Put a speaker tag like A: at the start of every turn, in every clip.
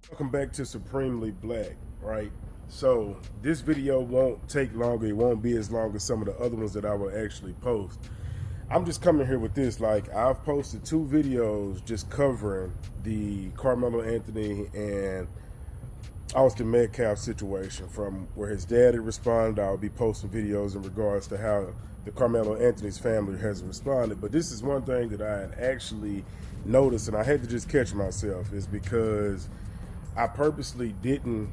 A: Welcome back to Supremely Black, right? So this video won't take longer. It won't be as long as some of the other ones that I will actually post. I'm just coming here with this. Like, I've posted 2 videos just covering the Karmelo Anthony and Austin Metcalf situation, from where his dad had responded. I'll be posting videos in regards to how the Karmelo Anthony's family has responded. But this is one thing that I had actually noticed, and I had to just catch myself, is because I purposely didn't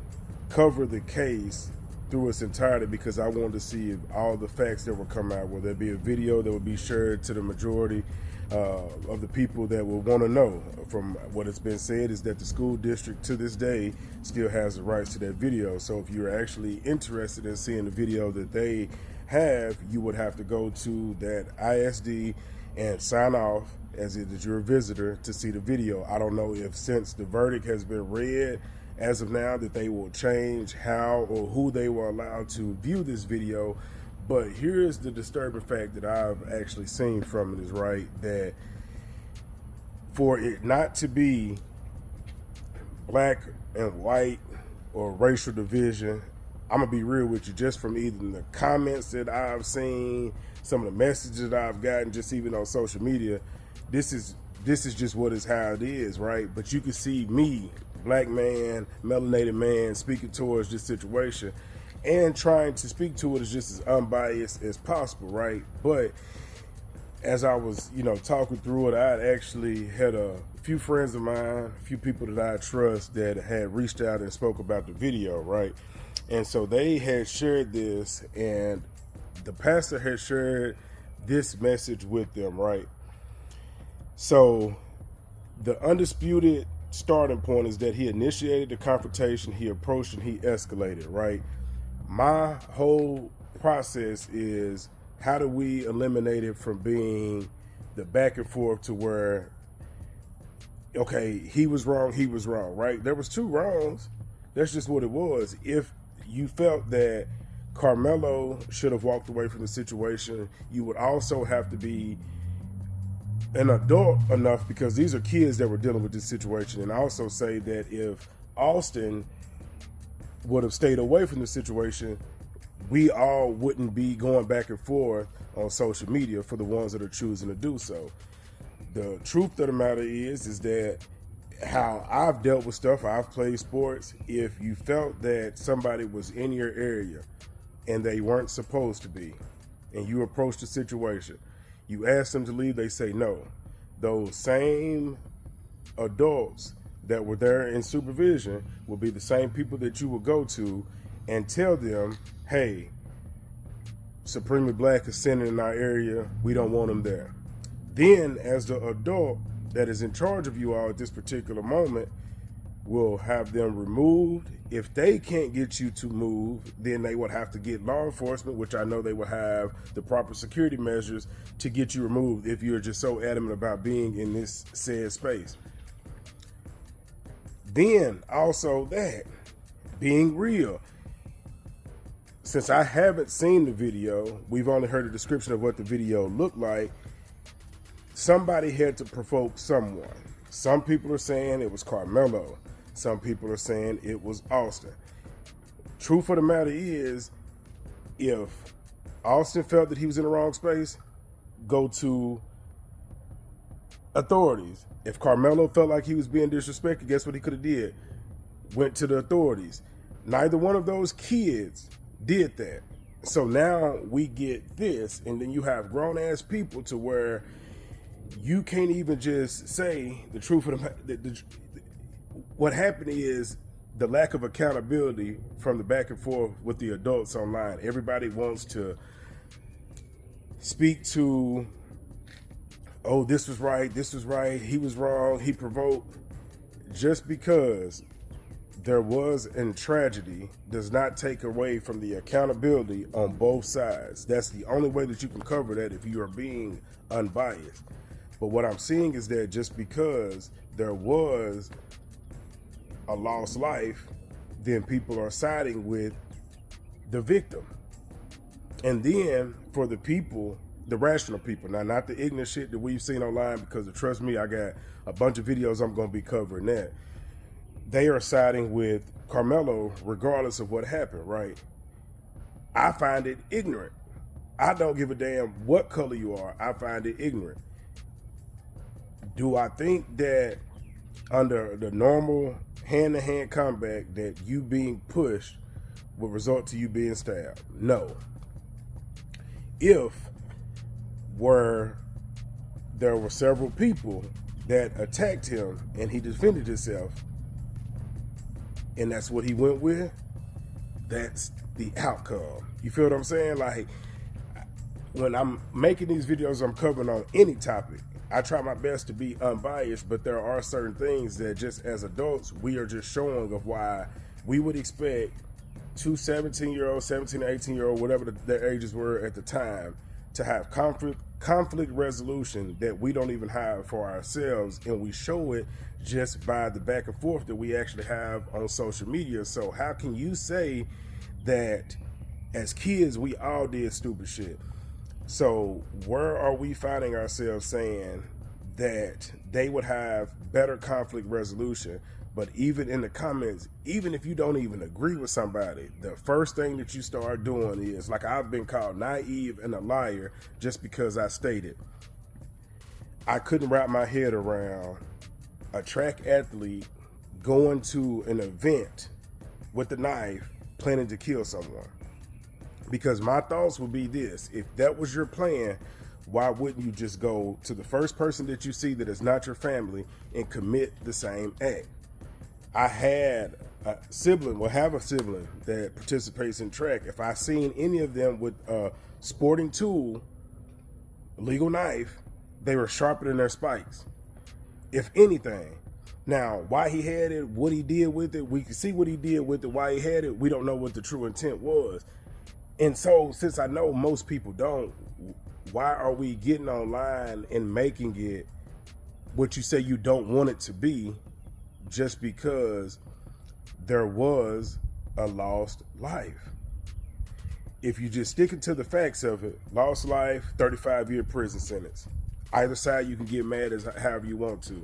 A: cover the case through its entirety because I wanted to see if all the facts that would come out. Will there be a video that would be shared to the majority of the people that will want to know? From what has been said is that the school district to this day still has the rights to that video. So if you're actually interested in seeing the video that they have, you would have to go to that ISD and sign off as it is your visitor to see the video. I don't know if, since the verdict has been read as of now, that they will change how or who they will allow to view this video. But here's the disturbing fact that I've actually seen from it, is right, that for it not to be black and white or racial division, I'm gonna be real with you, just from even the comments that I've seen, some of the messages that I've gotten, just even on social media, this is just what is how it is, right? But you can see me, black man, melanated man, speaking towards this situation and trying to speak to it as just as unbiased as possible, right? But as I was, talking through it, I actually had a few friends of mine, a few people that I trust, that had reached out and spoke about the video, right? And so they had shared this, and the pastor had shared this message with them, right? So the undisputed starting point is that he initiated the confrontation, he approached, and he escalated, right? My whole process is, how do we eliminate it from being the back and forth to where, okay, he was wrong, right? There was 2 wrongs. That's just what it was. If you felt that Karmelo should have walked away from the situation, you would also have to be an adult enough, because these are kids that were dealing with this situation, and also say that if Austin would have stayed away from the situation, we all wouldn't be going back and forth on social media, for the ones that are choosing to do so. The truth of the matter is that how I've dealt with stuff, I've played sports. If you felt that somebody was in your area and they weren't supposed to be, and you approached the situation, you ask them to leave, they say no. Those same adults that were there in supervision will be the same people that you will go to and tell them, hey, Supremely Black is sending in our area, we don't want them there. Then, as the adult that is in charge of you all at this particular moment, will have them removed. If they can't get you to move, then they would have to get law enforcement, which I know they will have the proper security measures to get you removed if you're just so adamant about being in this said space. Then also, that being real, since I haven't seen the video, we've only heard a description of what the video looked like. Somebody had to provoke someone. Some people are saying it was Karmelo. Some people are saying it was Austin. Truth of the matter is, if Austin felt that he was in the wrong space, go to authorities. If Karmelo felt like he was being disrespected, guess what he could have did? Went to the authorities. Neither one of those kids did that. So now we get this, and then you have grown-ass people to where you can't even just say the truth of what happened is the lack of accountability from the back and forth with the adults online. Everybody wants to speak to, oh, this was right, he was wrong, he provoked. Just because there was a tragedy does not take away from the accountability on both sides. That's the only way that you can cover that, if you are being unbiased. But what I'm seeing is that just because there was a lost life, then people are siding with the victim. And then for the people, the rational people, now not the ignorant shit that we've seen online, because trust me, I got a bunch of videos I'm going to be covering that. they are siding with Karmelo regardless of what happened, right? I find it ignorant. I don't give a damn what color you are. I find it ignorant. Do I think that under the normal hand-to-hand combat that you being pushed will result to you being stabbed? No. If there were several people that attacked him and he defended himself, and that's what he went with, that's the outcome. You feel what I'm saying? Like, when I'm making these videos, I'm covering on any topic. I try my best to be unbiased, but there are certain things that just as adults, we are just showing of why we would expect two 17-year-olds, 17, 18-year-old, whatever their ages were at the time, to have conflict resolution that we don't even have for ourselves, and we show it just by the back and forth that we actually have on social media. So how can you say that as kids we all did stupid shit? So where are we finding ourselves saying that they would have better conflict resolution? But even in the comments, even if you don't even agree with somebody, the first thing that you start doing is, like, I've been called naive and a liar just because I stated I couldn't wrap my head around a track athlete going to an event with a knife planning to kill someone. Because my thoughts would be this: if that was your plan, why wouldn't you just go to the first person that you see that is not your family and commit the same act? I had a sibling, have a sibling that participates in track. If I seen any of them with a sporting tool, a legal knife, they were sharpening their spikes, if anything. Now, why he had it, what he did with it, we can see what he did with it. Why he had it, we don't know what the true intent was. And so, since I know most people don't, why are we getting online and making it what you say you don't want it to be, just because there was a lost life? If you just stick it to the facts of it, lost life, 35-year prison sentence. Either side you can get mad as however you want to.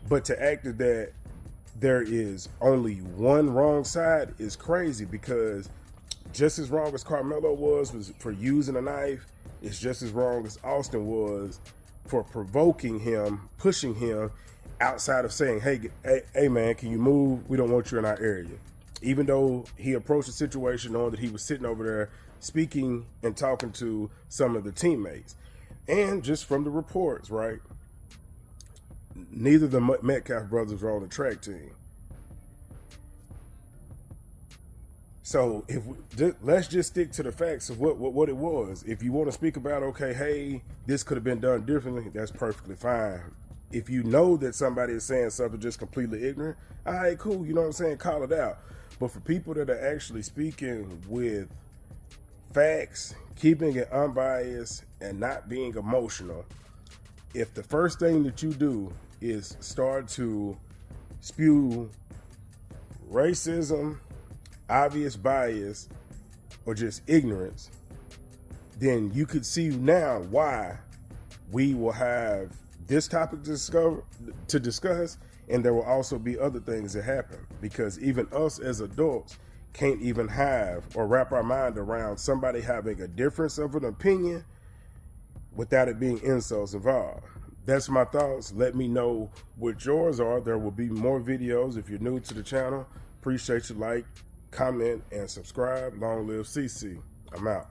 A: But to act that there is only one wrong side is crazy, because just as wrong as Karmelo was for using a knife, it's just as wrong as Austin was for provoking him, pushing him outside of saying, hey man, can you move? We don't want you in our area. Even though he approached the situation knowing that he was sitting over there speaking and talking to some of the teammates. And just from the reports, right, neither the Metcalf brothers were on the track team. So let's just stick to the facts of what it was. If you want to speak about, okay, hey, this could have been done differently, that's perfectly fine. If you know that somebody is saying something just completely ignorant, all right, cool, you know what I'm saying, call it out. But for people that are actually speaking with facts, keeping it unbiased, and not being emotional, if the first thing that you do is start to spew racism, obvious bias, or just ignorance, then you could see now why we will have this topic to discuss, and there will also be other things that happen, because even us as adults can't even have or wrap our mind around somebody having a difference of an opinion without it being insults involved. That's my thoughts. Let me know what yours are. There will be more videos. If you're new to the channel, appreciate your like, comment, and subscribe. Long live CC. I'm out.